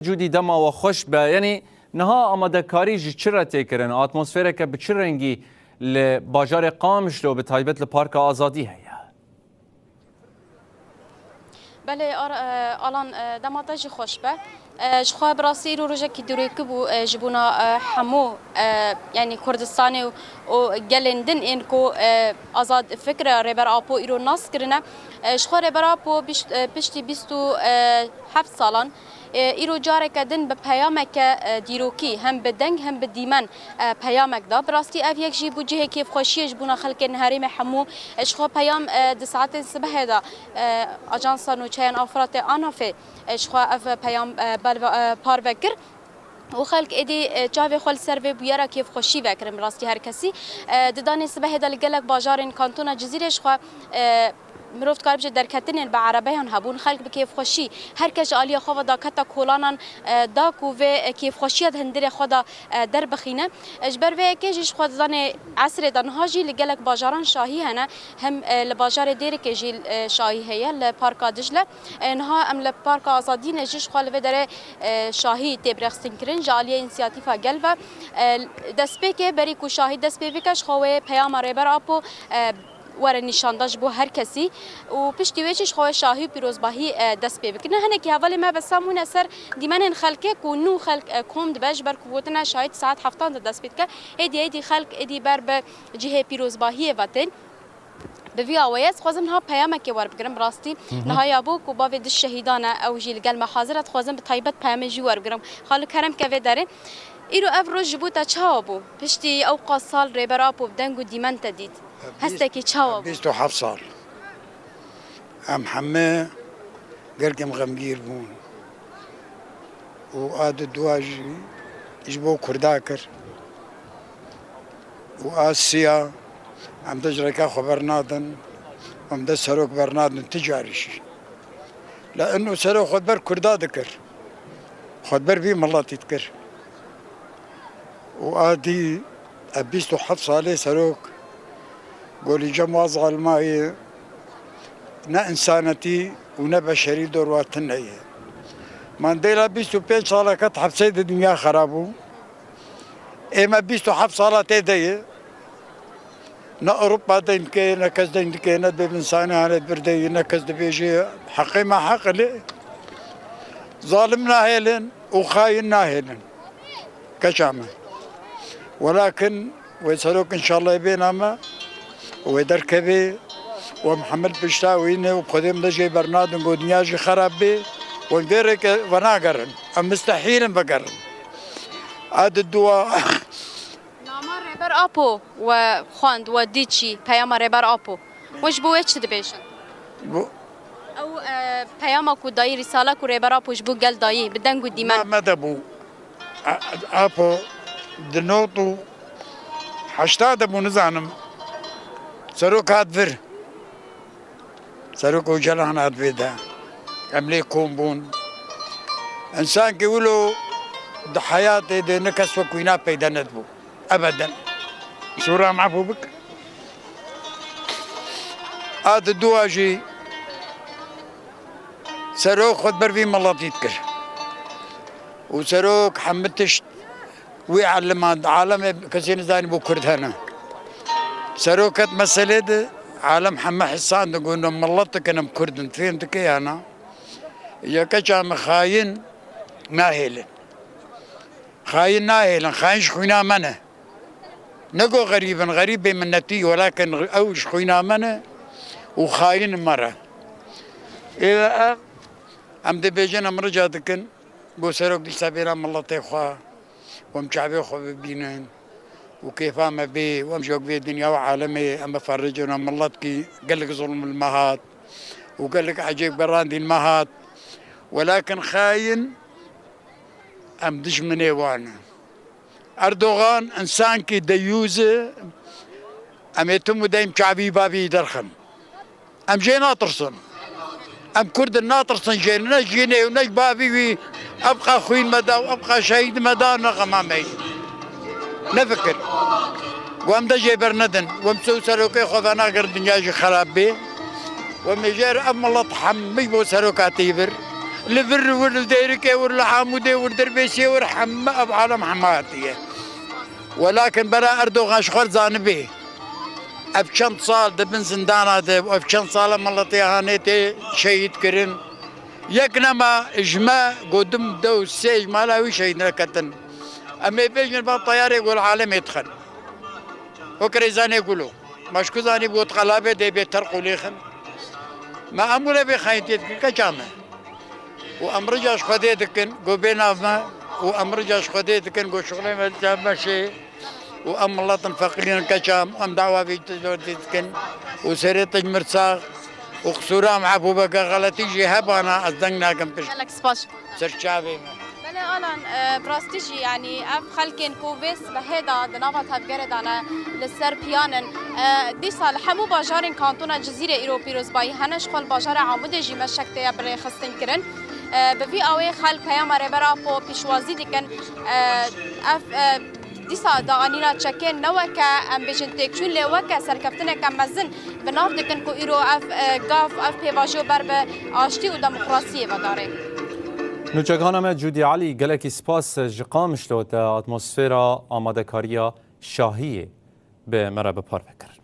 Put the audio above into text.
جودی دما و خوش به یعنی نها آماده کاری جی چرا تکرن اتمسفر که به چه رنگی ل باجار قامش رو به تایبت لپارک آزادی هیا بله الان دماتج خوش به شخواه براسی رو رجع کی دوری کبو جبونا حمو يعني كردستاني و جلندن إنكو آزاد فكرة ربر آبو إيرو ناس كرنا شخواه ربر آبو بشتي بيستو 7 سالان ایرو جاره کدن به پیامک دیروکی هم به دنگ هم به دیمن پیامک دا براستی اف یک جی بوجه کیف خوشیش بونا خلک نهاری محمو اشخو پیام د ساعت الصبح دا اجانس نوچین افراد آنافه اشخو اف پیام پار بکر و خلق ادی جاوی خال سر بیاره کیف خوشی بکرم راستی هر کسی ددان صبح دا لگلک باجارین کانتونا جزیرش خو مروفت کار بجد در کتنین به عربیان هبون خلق به کیف خوشی هر کج عالی خو دا کتا کولانان دا کو و کیف خوشیت هندر خدا در بخینه اجبر و کجش خود زن عصر دنهاجی لگلک باجاران شاهی هنه هم لباجار دیر کجی شاهی هیا لپارک دجله انها ام لپارک آزادی نجش خال و در شاهی تبرخستین کرن جالی انسیاتیفا گل و دسپیک بری کو شاهی دسپیکش خوه پیام ربر آپو ور نشانداج بو هر کسی و پشتی ویچش خواه شاهی پیروزباهی دست پی بکنه هنه که اولی ما بسامون اثر دیمن خلقه کو نو خلق کوم دبش بر قوتنا شاید ساعت 7 دست پید که ایدی خلق ایدی بر به جهه پیروزباهی وطن به وی آویز خوازم ها پیامک ور بگرم راستی نهای ابو کو با ود شهیدانه او جیل گل محاضرت خوازم به طیبت پیام جو ور بگرم خال کرم که و داره ایرو افروج بوتا چابو پشتی او قصال ریبرابو دنگو دیمن تدید هستكي تشاو 27 سال ام حمى قرقم غمقير بون وآد الدواجي يجبو كرداكر وآسيا عم تجركا خبرنادن وعم دسروك برنادن تجاريش لأنه سرو خدبر كردا ذكر خدبر بي مالله تذكر وآدي أبيستو حفص عليه سروك قولي جمواز الماء نا إنسانتي ونا بشري درواتنا مانديلا بيستو بين صالة كتحف سيد الدنيا خرابو إما بيستو حف صالة تيدي نا أوروبا دين كي نا كز دين كي نا بإنساني على بردي نا كز بيجي حقي ما حق لي ظالمنا هيلن وخايننا هيلن كشامة ولكن ويسألوك إن شاء الله يبينما ودركبي ومحمد بشتاوينه وبخدم دجي برنادن قدنياجي خراب بي ونديرك وناقرن أم مستحيل بقرن عاد الدواء نامار ريبر أبو وخواند وديتشي بياما ريبر أبو وش بو ويتش دبيشن أو بياما كو داي رسالة كو ريبر أبو وش بو قل داي بدن قد ديمان ما دبو أبو دنوتو حشتا دبو نزانم سروك هاد سروك وجلان هاد فيدا عملي كومبون انسان كيقولوا ده حياتي ده نكس وكوينا بيدا ندبو ابدا صورة معفو بك هاد الدواجي سروك خد برفي ملط يتكر وسروك حمتش ويعلم عالم كسين زاني بو كردهنا سروكت مسألة عالم حما حسان تقول إنه ملطك أنا مكردن فهمتك يا أنا يا كشام خاين ناهيلن خاين ناهيلن خاين شخوينا منه نقول غريب من نتي ولكن أو شخوينا منه وخاين مرة إذا أم دبيجنا مرجعتكن بو سروك دي سابيرا ملطي خوا ومشعبي خوا ببينين وكيف أما بي وامشوك بي الدنيا وعالمي أما فرجونا ملطكي قال لك ظلم المهات وقال لك عجيب براندي المهات ولكن خاين أم دشمني وانا أردوغان إنسان كي ديوزة أم يتم دايم شعبي بابي درخم أم جي ناطرسن أم كرد الناطرسن جينا جيني ونج بابي أبقى خوين مدى وأبقى شهيد مدى نغم عمي نفكر وام دجي برندن ومسو سروكي خذنا قرد نجاج خراب بي ومجير أم الله تحمي بو سروكاتيبر لفر والديركي والحامودي والدربيشي والحم أب عالم حماتية ولكن برا أردوغان شخور زانبي أبشان صال دبن زندانا دب وأبشان صال ملطي هانيتي شهيد كرن يكنما إجماع قدم دو سيج مالاوي شهيد نكتن أما بيجن بالطيارة يقول عالم يدخل وكريزاني يقولوا مشكو زاني بوت قلابة دي بيترقوا ليخن ما أمولا بخايتيت كجامع وأمرجاش خديتكن قو بينافما وأمرجاش خديتكن قو شغلين ملجام شيء وأم الله تنفقلين كشام وأم دعوة في تجلوتكن وسريت مرساغ وخسورام عبو بقى غلطي جهبانا أصدقنا كم بش لك سباش سرشابي بله الان براستيجي يعني اف خلكن كوفيس بهدا دنافت هفجرد انا للسر بيانن دي سال حمو باجارن كانتونا جزيره ايروبيروز باي هنش خال باجار عمود جي مشكته بر خستن كرن بفي اوي خال پیام ربرا بو پیشوازی دکن اف دیسا داغانینا چکن نوکا ام بجن تکشون لوکا سرکفتنه کم مزن بناف دکن کو ایرو اف گاف اف پیواجو بر به آشتی و دموکراسی و داره نوچگانم جودی علی گلکی سپاس جقامش لوتا اتمسفیرا آماده کاریا شاهیه به مرا بپار بکر